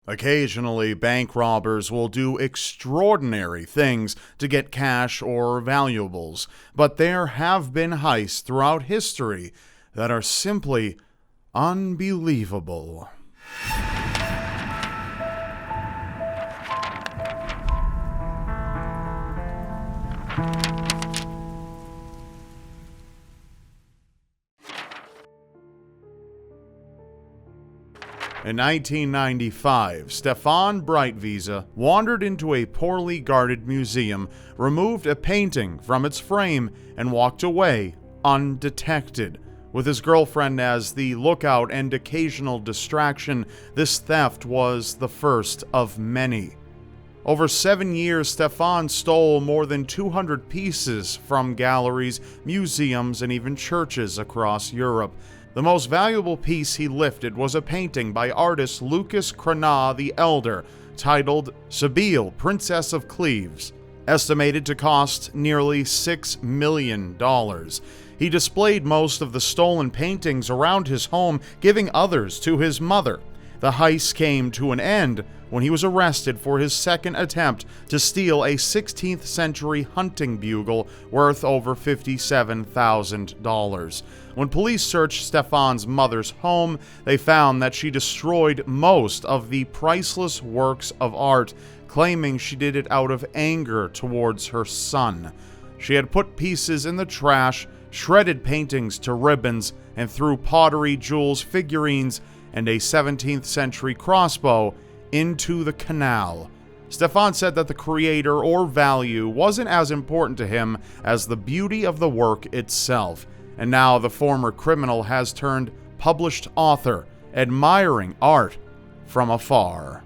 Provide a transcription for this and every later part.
Occasionally, bank robbers will do extraordinary things to get cash or valuables, but there have been heists throughout history that are simply unbelievable. In 1995, Stéphane Breitwieser wandered into a poorly guarded museum, removed a painting from its frame, and walked away undetected. With his girlfriend as the lookout and occasional distraction, this theft was the first of many. Over 7 years, Stéphane stole more than 200 pieces from galleries, museums, and even churches across Europe. The most valuable piece he lifted was a painting by artist Lucas Cranach the Elder, titled Sibylle, Princess of Cleves, estimated to cost nearly $6 million. He displayed most of the stolen paintings around his home, giving others to his mother. The heist came to an end when he was arrested for his second attempt to steal a 16th century hunting bugle worth over $57,000. When police searched Stéphane's mother's home, they found that she destroyed most of the priceless works of art, claiming she did it out of anger towards her son. She had put pieces in the trash, shredded paintings to ribbons, and threw pottery, jewels, figurines, and a 17th century crossbow into the canal. Stéphane said that the creator or value wasn't as important to him as the beauty of the work itself, and now the former criminal has turned published author, admiring art from afar.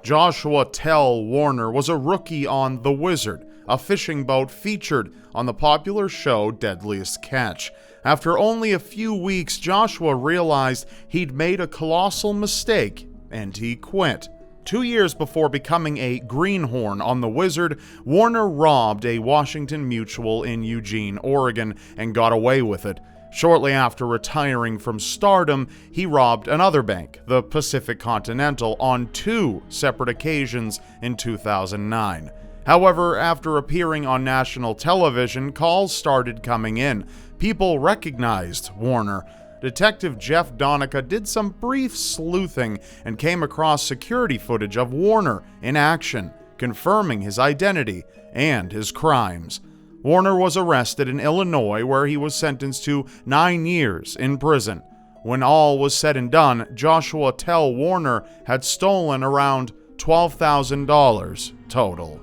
Joshua Tell Warner was a rookie on The Wizard, a fishing boat featured on the popular show Deadliest Catch. After only a few weeks, Joshua realized he'd made a colossal mistake, and he quit. 2 years before becoming a greenhorn on The Wizard, Warner robbed a Washington Mutual in Eugene, Oregon, and got away with it. Shortly after retiring from stardom, he robbed another bank, the Pacific Continental, on 2 separate occasions in 2009. However, after appearing on national television, calls started coming in. People recognized Warner. Detective Jeff Donica did some brief sleuthing and came across security footage of Warner in action, confirming his identity and his crimes. Warner was arrested in Illinois, where he was sentenced to 9 years in prison. When all was said and done, Joshua Tell Warner had stolen around $12,000 total.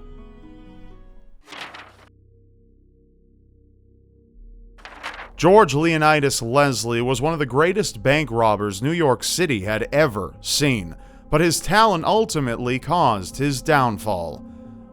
George Leonidas Leslie was one of the greatest bank robbers New York City had ever seen, but his talent ultimately caused his downfall.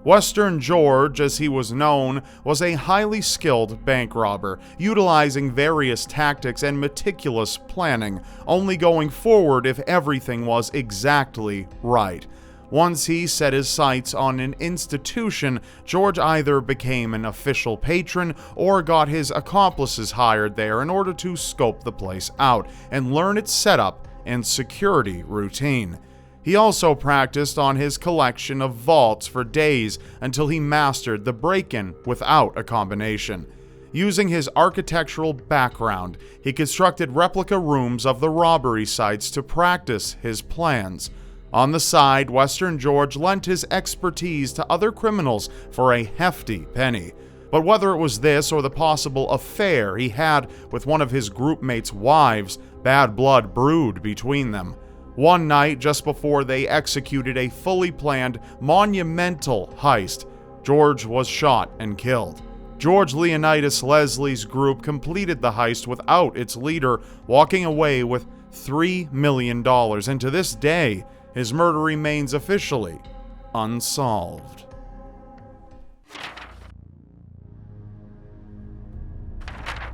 Western George, as he was known, was a highly skilled bank robber, utilizing various tactics and meticulous planning, only going forward if everything was exactly right. Once he set his sights on an institution, George either became an official patron or got his accomplices hired there in order to scope the place out and learn its setup and security routine. He also practiced on his collection of vaults for days until he mastered the break-in without a combination. Using his architectural background, he constructed replica rooms of the robbery sites to practice his plans. On the side, Western George lent his expertise to other criminals for a hefty penny. But whether it was this or the possible affair he had with one of his groupmates' wives, bad blood brewed between them. One night, just before they executed a fully planned, monumental heist, George was shot and killed. George Leonidas Leslie's group completed the heist without its leader, walking away with $3 million, and to this day, his murder remains officially unsolved.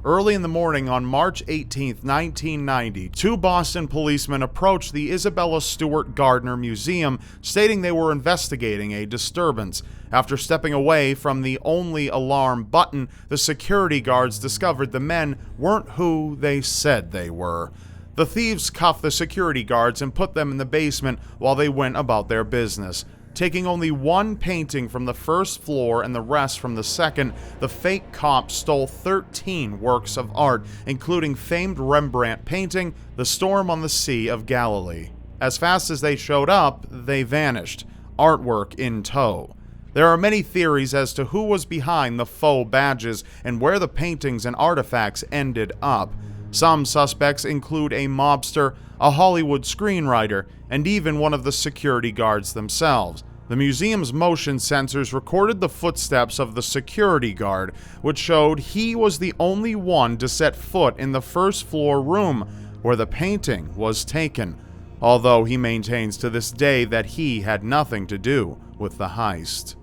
Early in the morning on March 18, 1990, two Boston policemen approached the Isabella Stewart Gardner Museum, stating they were investigating a disturbance. After stepping away from the only alarm button, the security guards discovered the men weren't who they said they were. The thieves cuffed the security guards and put them in the basement while they went about their business. Taking only one painting from the first floor and the rest from the second, the fake cops stole 13 works of art, including famed Rembrandt painting, The Storm on the Sea of Galilee. As fast as they showed up, they vanished, artwork in tow. There are many theories as to who was behind the faux badges and where the paintings and artifacts ended up. Some suspects include a mobster, a Hollywood screenwriter, and even one of the security guards themselves. The museum's motion sensors recorded the footsteps of the security guard, which showed he was the only one to set foot in the first floor room where the painting was taken, although he maintains to this day that he had nothing to do with the heist.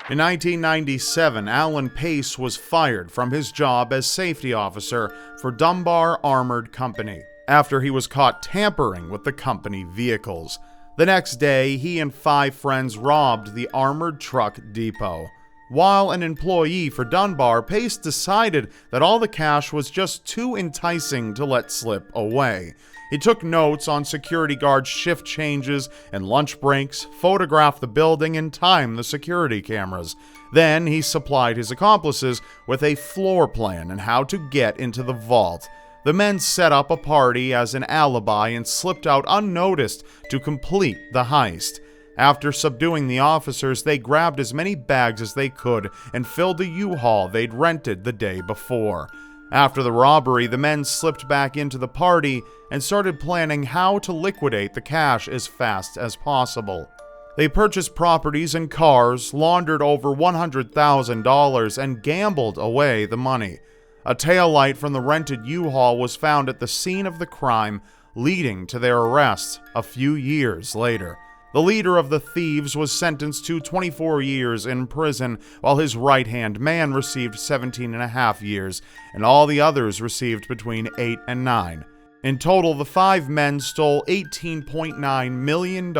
In 1997, Alan Pace was fired from his job as safety officer for Dunbar Armored Company after he was caught tampering with the company vehicles. The next day, he and 5 friends robbed the armored truck depot. While an employee for Dunbar, Pace decided that all the cash was just too enticing to let slip away. He took notes on security guards' shift changes and lunch breaks, photographed the building, and timed the security cameras. Then he supplied his accomplices with a floor plan on how to get into the vault. The men set up a party as an alibi and slipped out unnoticed to complete the heist. After subduing the officers, they grabbed as many bags as they could and filled the U-Haul they'd rented the day before. After the robbery, the men slipped back into the party and started planning how to liquidate the cash as fast as possible. They purchased properties and cars, laundered over $100,000, and gambled away the money. A taillight from the rented U-Haul was found at the scene of the crime, leading to their arrest a few years later. The leader of the thieves was sentenced to 24 years in prison, while his right-hand man received 17.5 years, and all the others received between 8 and 9. In total, the 5 men stole $18.9 million,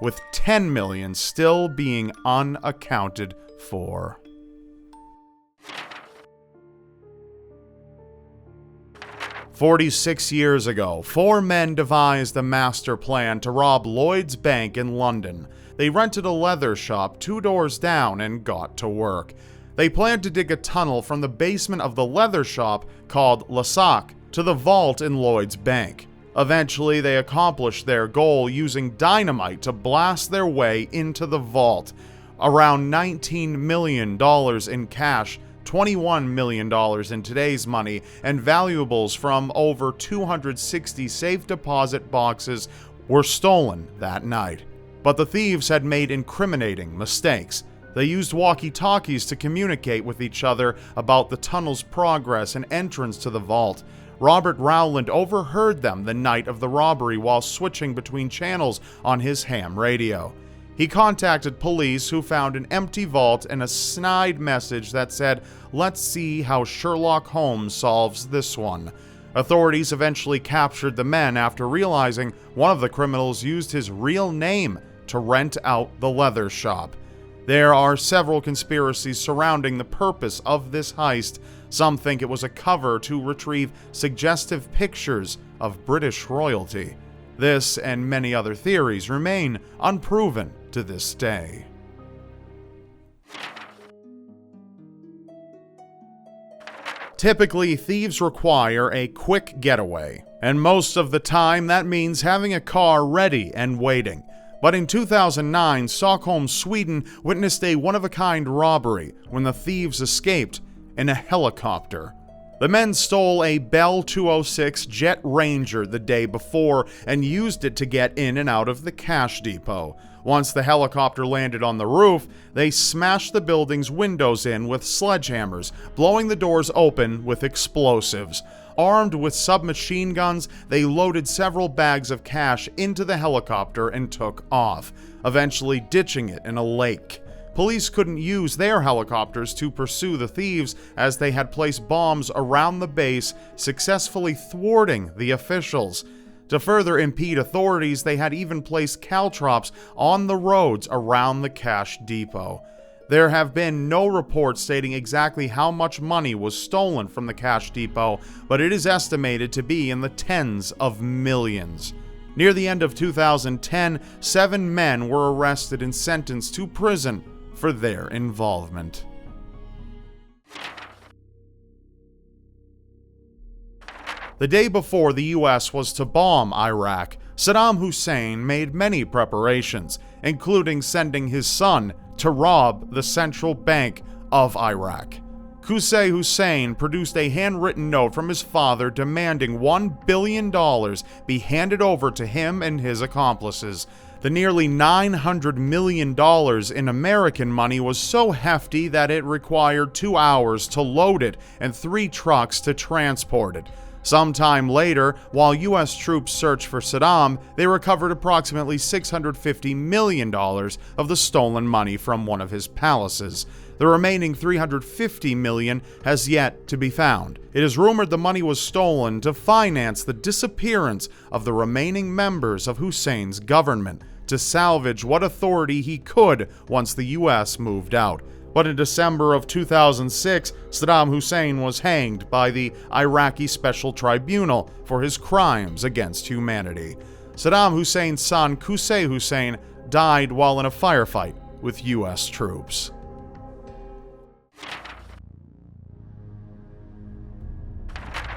with $10 million still being unaccounted for. "46 years ago, 4 men devised a master plan to rob Lloyds Bank in London. They rented a leather shop 2 doors down and got to work. They planned to dig a tunnel from the basement of the leather shop, called La Sac, to the vault in Lloyds Bank. Eventually, they accomplished their goal using dynamite to blast their way into the vault. Around $19 million in cash, $21 million in today's money, and valuables from over 260 safe deposit boxes were stolen that night. But the thieves had made incriminating mistakes. They used walkie-talkies to communicate with each other about the tunnel's progress and entrance to the vault. Robert Rowland overheard them the night of the robbery while switching between channels on his ham radio. He contacted police, who found an empty vault and a snide message that said, "Let's see how Sherlock Holmes solves this one." Authorities eventually captured the men after realizing one of the criminals used his real name to rent out the leather shop. There are several conspiracies surrounding the purpose of this heist. Some think it was a cover to retrieve suggestive pictures of British royalty. This and many other theories remain unproven to this day. Typically, thieves require a quick getaway, and most of the time that means having a car ready and waiting. But in 2009, Stockholm, Sweden witnessed a one-of-a-kind robbery when the thieves escaped in a helicopter. The men stole a Bell 206 Jet Ranger the day before and used it to get in and out of the cash depot. Once the helicopter landed on the roof, they smashed the building's windows in with sledgehammers, blowing the doors open with explosives. Armed with submachine guns, they loaded several bags of cash into the helicopter and took off, eventually ditching it in a lake. Police couldn't use their helicopters to pursue the thieves as they had placed bombs around the base, successfully thwarting the officials. To further impede authorities, they had even placed caltrops on the roads around the cash depot. There have been no reports stating exactly how much money was stolen from the cash depot, but it is estimated to be in the tens of millions. Near the end of 2010, 7 men were arrested and sentenced to prison for their involvement. The day before the US was to bomb Iraq, Saddam Hussein made many preparations, including sending his son to rob the central bank of Iraq. Qusay Hussein produced a handwritten note from his father demanding $1 billion be handed over to him and his accomplices. The nearly $900 million in American money was so hefty that it required 2 hours to load it and 3 trucks to transport it. Sometime later, while U.S. troops searched for Saddam, they recovered approximately $650 million of the stolen money from one of his palaces. The remaining $350 million has yet to be found. It is rumored the money was stolen to finance the disappearance of the remaining members of Hussein's government, to salvage what authority he could once the U.S. moved out. But in December of 2006, Saddam Hussein was hanged by the Iraqi Special Tribunal for his crimes against humanity. Saddam Hussein's son, Qusay Hussein, died while in a firefight with U.S. troops.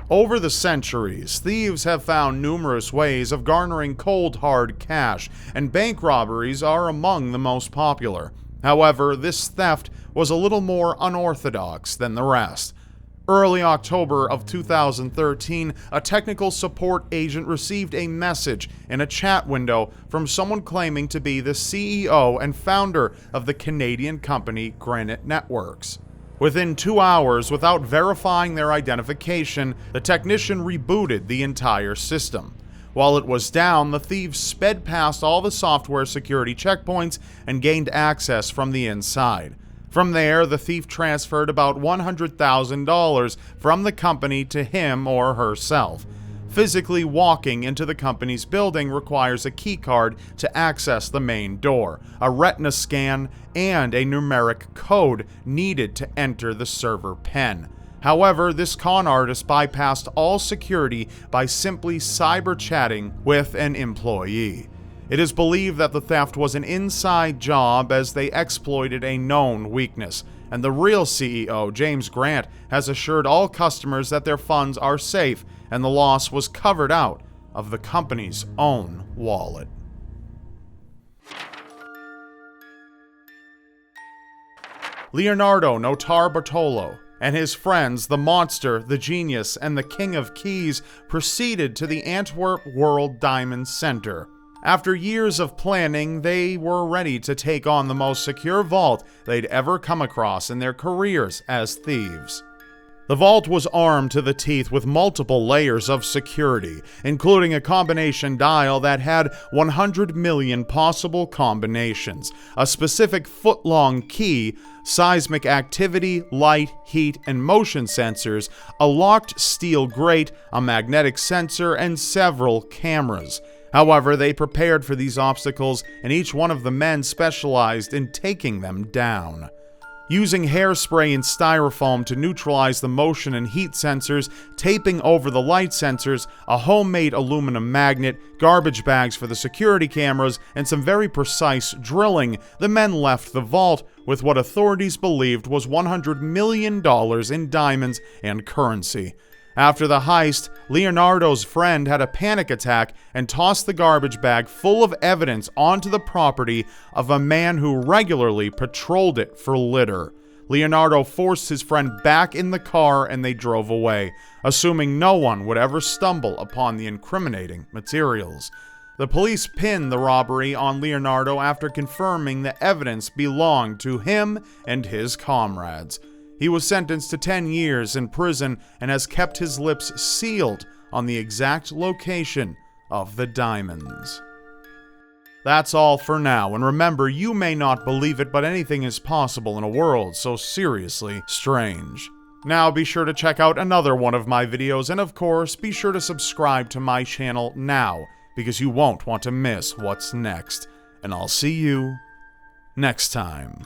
Over the centuries, thieves have found numerous ways of garnering cold, hard cash, and bank robberies are among the most popular. However, this theft was a little more unorthodox than the rest. Early October of 2013, a technical support agent received a message in a chat window from someone claiming to be the CEO and founder of the Canadian company Granite Networks. Within 2 hours, without verifying their identification, the technician rebooted the entire system. While it was down, the thieves sped past all the software security checkpoints and gained access from the inside. From there, the thief transferred about $100,000 from the company to him or herself. Physically walking into the company's building requires a keycard to access the main door, a retina scan, and a numeric code needed to enter the server pen. However, this con artist bypassed all security by simply cyber-chatting with an employee. It is believed that the theft was an inside job as they exploited a known weakness, and the real CEO, James Grant, has assured all customers that their funds are safe and the loss was covered out of the company's own wallet. Leonardo Notarbartolo and his friends, the Monster, the Genius, and the King of Keys, proceeded to the Antwerp World Diamond Center. After years of planning, they were ready to take on the most secure vault they'd ever come across in their careers as thieves. The vault was armed to the teeth with multiple layers of security, including a combination dial that had 100 million possible combinations, a specific foot-long key, seismic activity, light, heat, and motion sensors, a locked steel grate, a magnetic sensor, and several cameras. However, they prepared for these obstacles, and each one of the men specialized in taking them down. Using hairspray and styrofoam to neutralize the motion and heat sensors, taping over the light sensors, a homemade aluminum magnet, garbage bags for the security cameras, and some very precise drilling, the men left the vault with what authorities believed was $100 million in diamonds and currency. After the heist, Leonardo's friend had a panic attack and tossed the garbage bag full of evidence onto the property of a man who regularly patrolled it for litter. Leonardo forced his friend back in the car and they drove away, assuming no one would ever stumble upon the incriminating materials. The police pinned the robbery on Leonardo after confirming the evidence belonged to him and his comrades. He was sentenced to 10 years in prison and has kept his lips sealed on the exact location of the diamonds. That's all for now, and remember, you may not believe it, but anything is possible in a world so seriously strange. Now be sure to check out another one of my videos, and of course, be sure to subscribe to my channel now, because you won't want to miss what's next. And I'll see you next time.